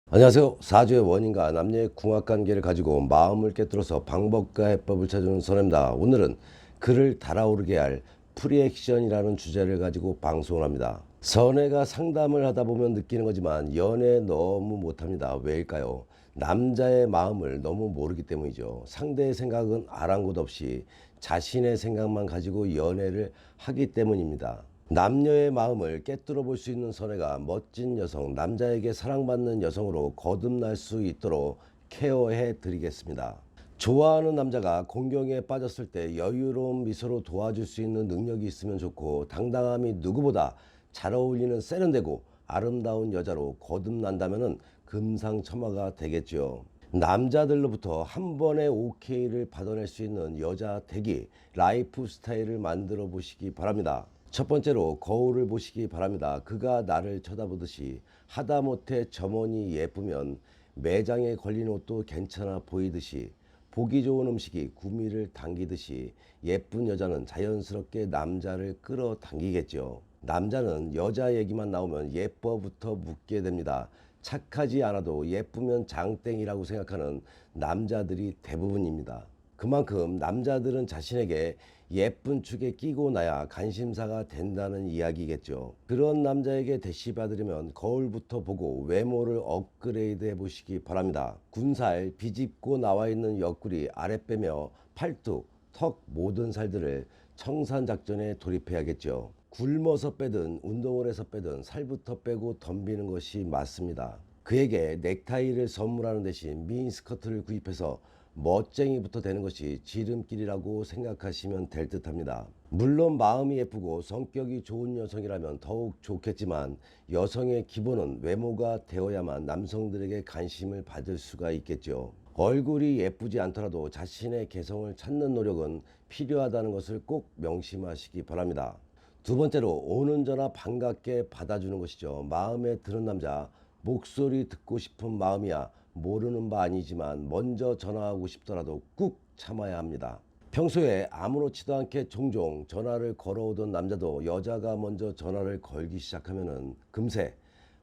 안녕하세요. 사주의 원인과 남녀의 궁합관계를 가지고 마음을 꿰뚫어서 방법과 해법을 찾아주는 선입니다. 오늘은 그를 달아오르게 할 프리액션이라는 주제를 가지고 방송을 합니다. 선혜가 상담을 하다 보면 느끼는 거지만 연애 너무 못합니다. 왜일까요? 남자의 마음을 너무 모르기 때문이죠. 상대의 생각은 아랑곳 없이 자신의 생각만 가지고 연애를 하기 때문입니다. 남녀의 마음을 꿰뚫어 볼 수 있는 선혜가 멋진 여성, 남자에게 사랑받는 여성으로 거듭날 수 있도록 케어해 드리겠습니다. 좋아하는 남자가 공경에 빠졌을 때 여유로운 미소로 도와줄 수 있는 능력이 있으면 좋고, 당당함이 누구보다 잘 어울리는 세련되고 아름다운 여자로 거듭난다면 금상첨화가 되겠죠. 남자들로부터 한 번에 오케이를 받아낼 수 있는 여자 대기 라이프 스타일을 만들어 보시기 바랍니다. 첫 번째로 거울을 보시기 바랍니다. 그가 나를 쳐다보듯이 하다못해 점원이 예쁘면 매장에 걸린 옷도 괜찮아 보이듯이, 보기 좋은 음식이 구미를 당기듯이 예쁜 여자는 자연스럽게 남자를 끌어당기겠죠. 남자는 여자 얘기만 나오면 예뻐부터 묻게 됩니다. 착하지 않아도 예쁘면 장땡이라고 생각하는 남자들이 대부분입니다. 그만큼 남자들은 자신에게 예쁜 축에 끼고 나야 관심사가 된다는 이야기겠죠. 그런 남자에게 대시 받으려면 거울부터 보고 외모를 업그레이드 해 보시기 바랍니다. 군살, 비집고 나와 있는 옆구리 아래 빼며 팔뚝, 턱 모든 살들을 청산작전에 돌입해야겠죠. 굶어서 빼든 운동을 해서 빼든 살부터 빼고 덤비는 것이 맞습니다. 그에게 넥타이를 선물하는 대신 미니스커트를 구입해서 멋쟁이부터 되는 것이 지름길이라고 생각하시면 될 듯합니다. 물론 마음이 예쁘고 성격이 좋은 여성이라면 더욱 좋겠지만, 여성의 기본은 외모가 되어야만 남성들에게 관심을 받을 수가 있겠죠. 얼굴이 예쁘지 않더라도 자신의 개성을 찾는 노력은 필요하다는 것을 꼭 명심하시기 바랍니다. 두 번째로 오는 전화 반갑게 받아주는 것이죠. 마음에 드는 남자, 목소리 듣고 싶은 마음이야 모르는 바 아니지만 먼저 전화하고 싶더라도 꾹 참아야 합니다. 평소에 아무렇지도 않게 종종 전화를 걸어오던 남자도 여자가 먼저 전화를 걸기 시작하면 금세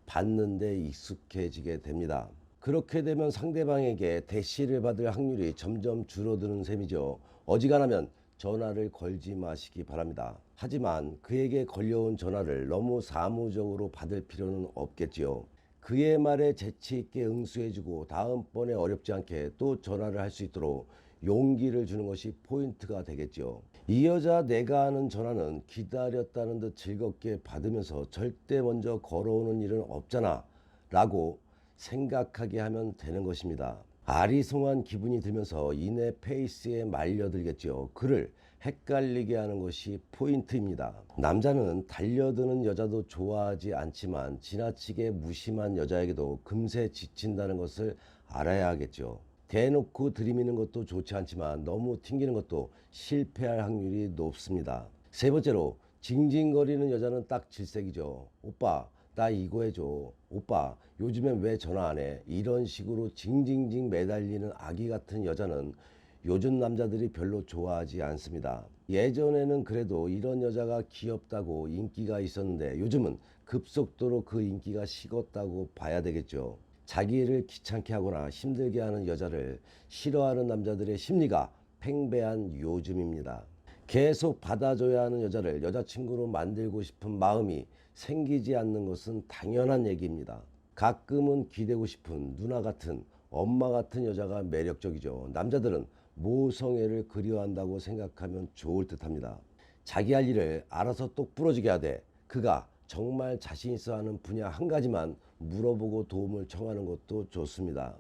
받는 데 익숙해지게 됩니다. 그렇게 되면 상대방에게 대시를 받을 확률이 점점 줄어드는 셈이죠. 어지간하면 전화를 걸지 마시기 바랍니다. 하지만 그에게 걸려온 전화를 너무 사무적으로 받을 필요는 없겠지요. 그의 말에 재치 있게 응수해주고 다음번에 어렵지 않게 또 전화를 할 수 있도록 용기를 주는 것이 포인트가 되겠죠. 이 여자 내가 하는 전화는 기다렸다는 듯 즐겁게 받으면서 절대 먼저 걸어오는 일은 없잖아 라고 생각하게 하면 되는 것입니다. 아리송한 기분이 들면서 이내 페이스에 말려들겠죠. 그를 헷갈리게 하는 것이 포인트입니다. 남자는 달려드는 여자도 좋아하지 않지만 지나치게 무심한 여자에게도 금세 지친다는 것을 알아야 하겠죠. 대놓고 들이미는 것도 좋지 않지만 너무 튕기는 것도 실패할 확률이 높습니다. 세 번째로 징징거리는 여자는 딱 질색이죠. 오빠 나 이거 해줘. 오빠 요즘엔 왜 전화 안 해? 이런 식으로 징징징 매달리는 아기 같은 여자는 요즘 남자들이 별로 좋아하지 않습니다. 예전에는 그래도 이런 여자가 귀엽다고 인기가 있었는데 요즘은 급속도로 그 인기가 식었다고 봐야 되겠죠. 자기를 귀찮게 하거나 힘들게 하는 여자를 싫어하는 남자들의 심리가 팽배한 요즘입니다. 계속 받아줘야 하는 여자를 여자친구로 만들고 싶은 마음이 생기지 않는 것은 당연한 얘기입니다. 가끔은 기대고 싶은 누나 같은, 엄마 같은 여자가 매력적이죠. 남자들은 모성애를 그리워한다고 생각하면 좋을 듯합니다. 자기 할 일을 알아서 똑 부러지게 하되 그가 정말 자신 있어 하는 분야 한 가지만 물어보고 도움을 청하는 것도 좋습니다.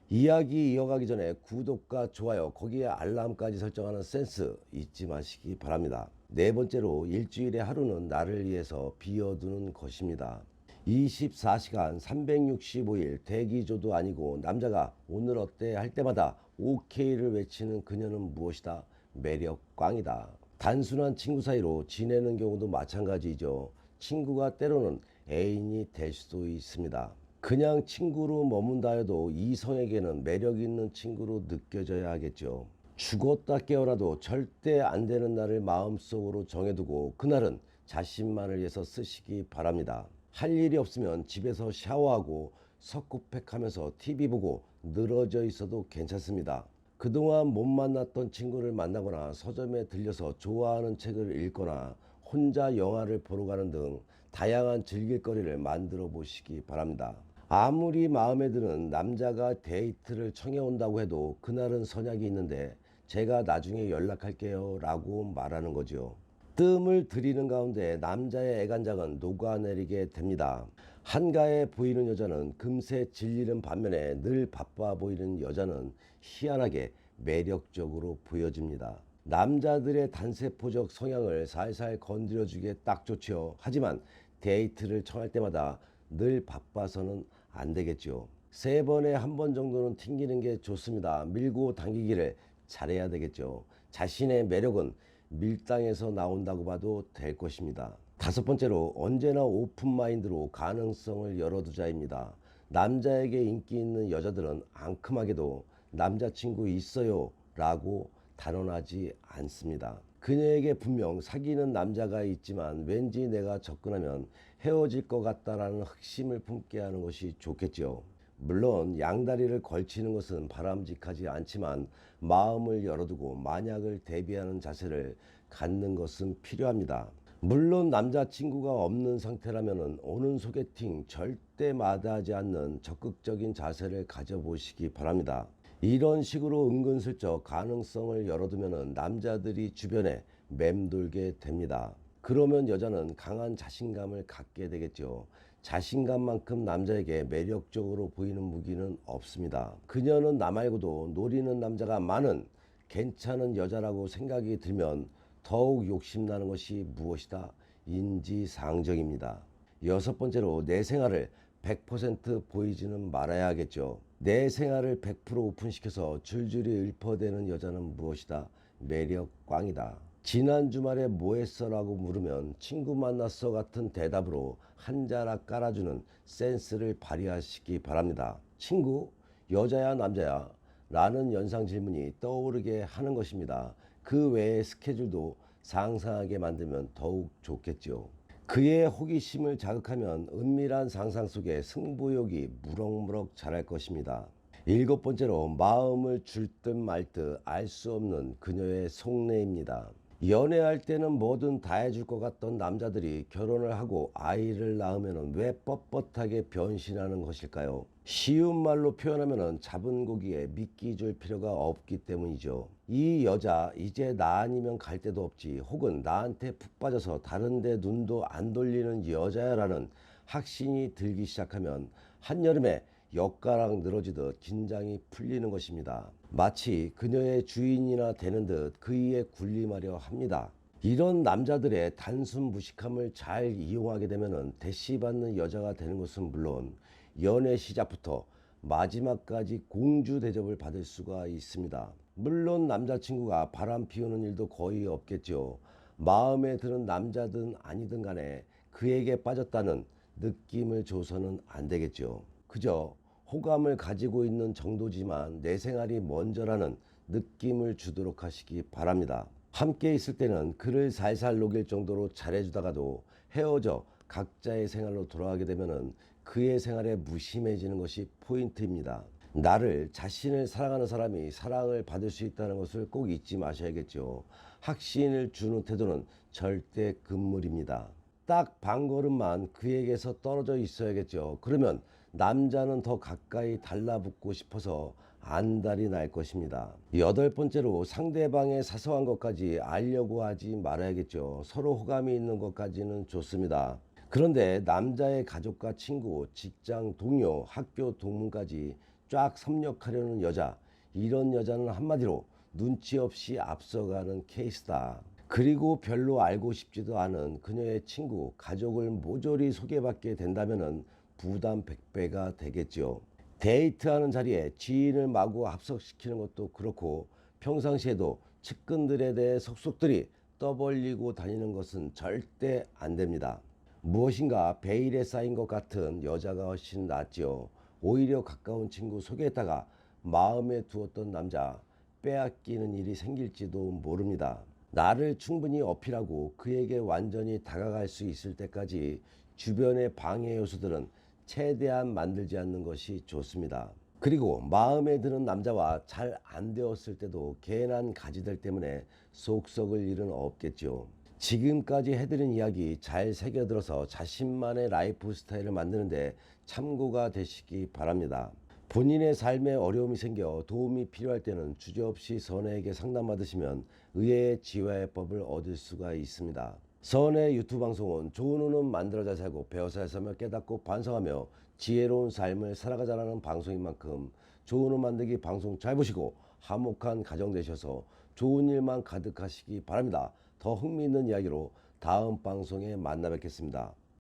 이야기 이어가기 전에 구독과 좋아요, 거기에 알람까지 설정하는 센스 잊지 마시기 바랍니다. 네 번째로 일주일에 하루는 나를 위해서 비워두는 것입니다. 24시간 365일 대기조도 아니고 남자가 오늘 어때 할 때마다 OK를 외치는 그녀는 무엇이다? 매력 꽝이다. 단순한 친구 사이로 지내는 경우도 마찬가지죠. 친구가 때로는 애인이 될 수도 있습니다. 그냥 친구로 머문다 해도 이성에게는 매력 있는 친구로 느껴져야 하겠죠. 죽었다 깨어나도 절대 안 되는 날을 마음속으로 정해두고 그날은 자신만을 위해서 쓰시기 바랍니다. 할 일이 없으면 집에서 샤워하고 석구팩하면서 TV 보고 늘어져 있어도 괜찮습니다. 그동안 못 만났던 친구를 만나거나 서점에 들려서 좋아하는 책을 읽거나 혼자 영화를 보러 가는 등 다양한 즐길거리를 만들어 보시기 바랍니다. 아무리 마음에 드는 남자가 데이트를 청해 온다고 해도 그날은 선약이 있는데 제가 나중에 연락할게요 라고 말하는 거죠. 뜸을 들이는 가운데 남자의 애간장은 녹아내리게 됩니다. 한가해 보이는 여자는 금세 질리는 반면에 늘 바빠 보이는 여자는 희한하게 매력적으로 보여집니다. 남자들의 단세포적 성향을 살살 건드려주기에 딱 좋죠. 하지만 데이트를 청할 때마다 늘 바빠서는 안 되겠죠. 세 번에 한 번 정도는 튕기는 게 좋습니다. 밀고 당기기를 잘해야 되겠죠. 자신의 매력은 밀당에서 나온다고 봐도 될 것입니다. 다섯 번째로 언제나 오픈마인드로 가능성을 열어두자입니다. 남자에게 인기 있는 여자들은 앙큼하게도 남자친구 있어요 라고 단언하지 않습니다. 그녀에게 분명 사귀는 남자가 있지만 왠지 내가 접근하면 헤어질 것 같다라는 확신을 품게 하는 것이 좋겠죠. 물론 양다리를 걸치는 것은 바람직하지 않지만 마음을 열어두고 만약을 대비하는 자세를 갖는 것은 필요합니다. 물론 남자친구가 없는 상태라면 오는 소개팅 절대 마다하지 않는 적극적인 자세를 가져보시기 바랍니다. 이런 식으로 은근슬쩍 가능성을 열어두면 남자들이 주변에 맴돌게 됩니다. 그러면 여자는 강한 자신감을 갖게 되겠죠. 자신감만큼 남자에게 매력적으로 보이는 무기는 없습니다. 그녀는 나 말고도 노리는 남자가 많은 괜찮은 여자라고 생각이 들면 더욱 욕심나는 것이 무엇이다? 인지상정입니다. 여섯 번째로 내 생활을 100% 보이지는 말아야 하겠죠. 내 생활을 100% 오픈시켜서 줄줄이 읊어대는 여자는 무엇이다? 매력 꽝이다. 지난 주말에 뭐 했어? 라고 물으면 친구 만났어 같은 대답으로 한 자락 깔아주는 센스를 발휘하시기 바랍니다. 친구? 여자야 남자야? 라는 연상 질문이 떠오르게 하는 것입니다. 그 외의 스케줄도 상상하게 만들면 더욱 좋겠죠. 그의 호기심을 자극하면 은밀한 상상 속에 승부욕이 무럭무럭 자랄 것입니다. 일곱 번째로 마음을 줄 듯 말 듯 알 수 없는 그녀의 속내입니다. 연애할 때는 뭐든 다 해줄 것 같던 남자들이 결혼을 하고 아이를 낳으면 왜 뻣뻣하게 변신하는 것일까요? 쉬운 말로 표현하면 잡은 고기에 미끼 줄 필요가 없기 때문이죠. 이 여자 이제 나 아니면 갈 데도 없지, 혹은 나한테 푹 빠져서 다른 데 눈도 안 돌리는 여자야라는 확신이 들기 시작하면 한여름에 엿가락 늘어지듯 긴장이 풀리는 것입니다. 마치 그녀의 주인이나 되는 듯 그이에 군림하려 합니다. 이런 남자들의 단순 무식함을 잘 이용하게 되면 대시받는 여자가 되는 것은 물론 연애 시작부터 마지막까지 공주 대접을 받을 수가 있습니다. 물론 남자친구가 바람 피우는 일도 거의 없겠죠. 마음에 드는 남자든 아니든 간에 그에게 빠졌다는 느낌을 줘서는 안 되겠죠. 그저 호감을 가지고 있는 정도지만 내 생활이 먼저라는 느낌을 주도록 하시기 바랍니다. 함께 있을 때는 그를 살살 녹일 정도로 잘해주다가도 헤어져 각자의 생활로 돌아가게 되면 그의 생활에 무심해지는 것이 포인트입니다. 나를, 자신을 사랑하는 사람이 사랑을 받을 수 있다는 것을 꼭 잊지 마셔야겠죠. 확신을 주는 태도는 절대 금물입니다. 딱 반걸음만 그에게서 떨어져 있어야겠죠. 그러면 남자는 더 가까이 달라붙고 싶어서 안달이 날 것입니다. 여덟 번째로 상대방의 사소한 것까지 알려고 하지 말아야겠죠. 서로 호감이 있는 것까지는 좋습니다. 그런데 남자의 가족과 친구, 직장 동료, 학교 동문까지 쫙 섭렵하려는 여자, 이런 여자는 한마디로 눈치 없이 앞서가는 케이스다. 그리고 별로 알고 싶지도 않은 그녀의 친구, 가족을 모조리 소개받게 된다면 부담 100배가 되겠죠. 데이트하는 자리에 지인을 마구 합석시키는 것도 그렇고 평상시에도 측근들에 대해 속속들이 떠벌리고 다니는 것은 절대 안 됩니다. 무엇인가 베일에 쌓인 것 같은 여자가 훨씬 낫죠. 오히려 가까운 친구 소개했다가 마음에 두었던 남자 빼앗기는 일이 생길지도 모릅니다. 나를 충분히 어필하고 그에게 완전히 다가갈 수 있을 때까지 주변의 방해 요소들은 최대한 만들지 않는 것이 좋습니다. 그리고 마음에 드는 남자와 잘 안 되었을 때도 괜한 가지들 때문에 속 썩을 일은 없겠죠. 지금까지 해드린 이야기 잘 새겨들어서 자신만의 라이프 스타일을 만드는데 참고가 되시기 바랍니다. 본인의 삶에 어려움이 생겨 도움이 필요할 때는 주저없이 선혜에게 상담받으시면 의외의 지혜법을 얻을 수가 있습니다. 선의 유튜브 방송은 좋은 운은 만들어 잘 살고 배워 잘 살며 깨닫고 반성하며 지혜로운 삶을 살아가자라는 방송인 만큼 좋은 운 만들기 방송 잘 보시고 화목한 가정 되셔서 좋은 일만 가득하시기 바랍니다. 더 흥미있는 이야기로 다음 방송에 만나 뵙겠습니다.